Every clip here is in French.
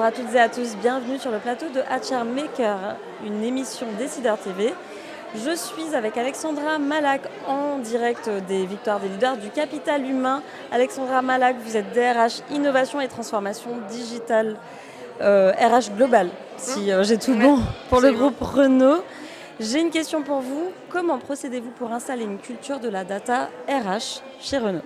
Bonjour à toutes et à tous, bienvenue sur le plateau de HR Maker, une émission Décideur TV. Je suis avec Alexandra Malak en direct des Victoires des leaders du capital humain. Alexandra Malak, vous êtes DRH Innovation et Transformation Digitale, RH Global, si j'ai tout bon, pour le groupe Renault. J'ai une question pour vous. Comment procédez-vous pour installer une culture de la data RH chez Renault ?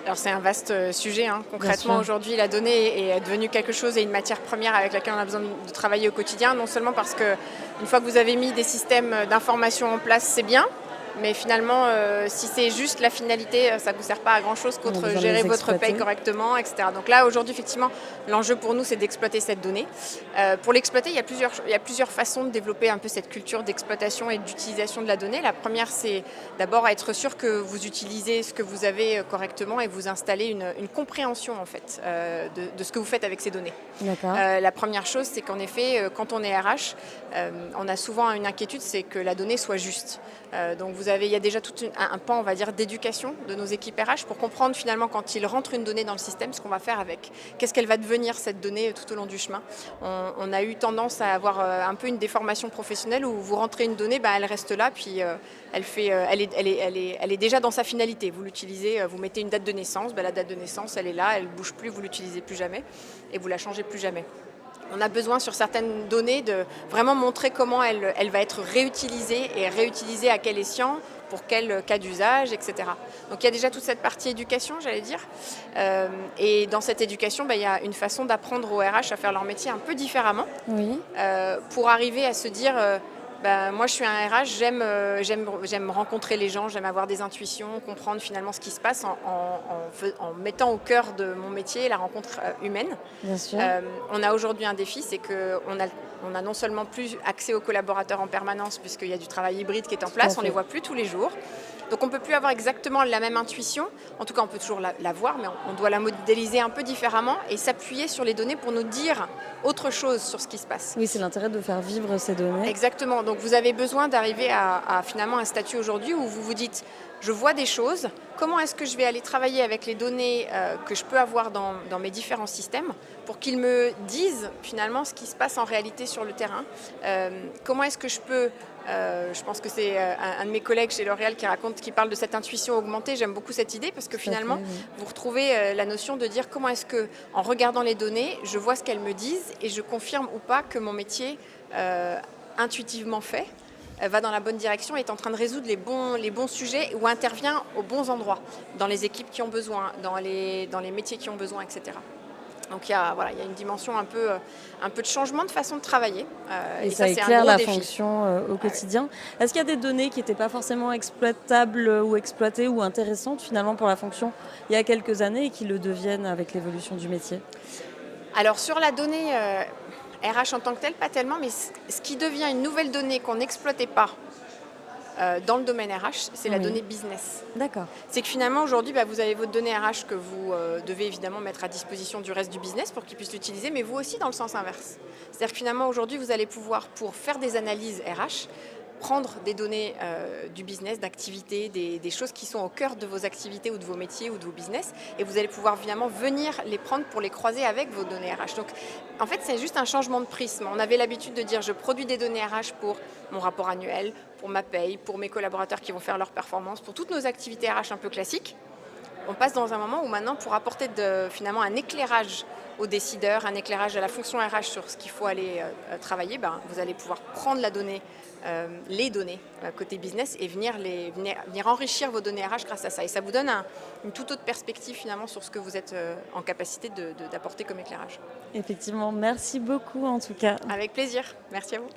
Alors c'est un vaste sujet. Concrètement, aujourd'hui, la donnée est devenue quelque chose et une matière première avec laquelle on a besoin de travailler au quotidien. Non seulement parce qu'une fois que vous avez mis des systèmes d'information en place, c'est bien. Mais finalement, si c'est juste la finalité, ça ne vous sert pas à grand-chose qu'autre gérer votre paye correctement, etc. Donc là, aujourd'hui, effectivement, l'enjeu pour nous, c'est d'exploiter cette donnée. Pour l'exploiter, il y a plusieurs façons de développer un peu cette culture d'exploitation et d'utilisation de la donnée. La première, c'est d'abord être sûr que vous utilisez ce que vous avez correctement et vous installez une compréhension, en fait, de ce que vous faites avec ces données. La première chose, c'est qu'en effet, quand on est RH, on a souvent une inquiétude, c'est que la donnée soit juste. Donc il y a déjà tout un pan, on va dire, d'éducation de nos équipes RH pour comprendre finalement quand ils rentrent une donnée dans le système, ce qu'on va faire avec. Qu'est-ce qu'elle va devenir cette donnée tout au long du chemin. On a eu tendance à avoir un peu une déformation professionnelle où vous rentrez une donnée, elle reste là, puis elle est déjà dans sa finalité. Vous l'utilisez, vous mettez une date de naissance, la date de naissance elle est là, elle ne bouge plus, vous ne l'utilisez plus jamais et vous ne la changez plus jamais. On a besoin sur certaines données de vraiment montrer comment elle va être réutilisée et réutilisée à quel escient, pour quel cas d'usage, etc. Donc il y a déjà toute cette partie éducation, j'allais dire. Et dans cette éducation, il y a une façon d'apprendre aux RH à faire leur métier un peu différemment. Pour arriver à se dire... moi je suis un RH, j'aime rencontrer les gens, j'aime avoir des intuitions, comprendre finalement ce qui se passe en mettant au cœur de mon métier la rencontre humaine. Bien sûr. On a aujourd'hui un défi, c'est qu'on a non seulement plus accès aux collaborateurs en permanence puisqu'il y a du travail hybride qui est en place, on ne les voit plus tous les jours. Donc on ne peut plus avoir exactement la même intuition, en tout cas on peut toujours la voir, mais on doit la modéliser un peu différemment et s'appuyer sur les données pour nous dire autre chose sur ce qui se passe. Oui, c'est l'intérêt de faire vivre ces données. Exactement, donc vous avez besoin d'arriver à finalement un statut aujourd'hui où vous vous dites je vois des choses, comment est-ce que je vais aller travailler avec les données que je peux avoir dans mes différents systèmes pour qu'ils me disent finalement ce qui se passe en réalité sur le terrain. Comment est-ce que je peux, je pense que c'est un de mes collègues chez L'Oréal qui parle de cette intuition augmentée, j'aime beaucoup cette idée parce que finalement vous retrouvez la notion de dire comment est-ce que en regardant les données, je vois ce qu'elles me disent et je confirme ou pas que mon métier intuitivement fait va dans la bonne direction, est en train de résoudre les bons sujets ou intervient aux bons endroits, dans les équipes qui ont besoin, dans les métiers qui ont besoin, etc. Donc il y a une dimension un peu de changement de façon de travailler. Et ça éclaire la fonction au quotidien. Est-ce qu'il y a des données qui n'étaient pas forcément exploitables ou exploitées ou intéressantes finalement pour la fonction il y a quelques années et qui le deviennent avec l'évolution du métier ? Alors sur la donnée... RH en tant que tel, pas tellement, mais ce qui devient une nouvelle donnée qu'on n'exploitait pas dans le domaine RH, c'est la donnée business. D'accord. C'est que finalement, aujourd'hui, vous avez votre donnée RH que vous devez évidemment mettre à disposition du reste du business pour qu'ils puissent l'utiliser, mais vous aussi dans le sens inverse. C'est-à-dire que finalement, aujourd'hui, vous allez pouvoir, pour faire des analyses RH, prendre des données du business, d'activités, des choses qui sont au cœur de vos activités ou de vos métiers ou de vos business, et vous allez pouvoir finalement venir les prendre pour les croiser avec vos données RH. Donc en fait c'est juste un changement de prisme. On avait l'habitude de dire je produis des données RH pour mon rapport annuel, pour ma paye, pour mes collaborateurs qui vont faire leur performance, pour toutes nos activités RH un peu classiques. On passe dans un moment où maintenant pour apporter finalement un éclairage aux décideurs, un éclairage à la fonction RH sur ce qu'il faut aller travailler, vous allez pouvoir prendre la donnée, les données côté business et venir enrichir vos données RH grâce à ça. Et ça vous donne une toute autre perspective finalement sur ce que vous êtes en capacité d'apporter comme éclairage. Effectivement, merci beaucoup en tout cas. Avec plaisir, merci à vous.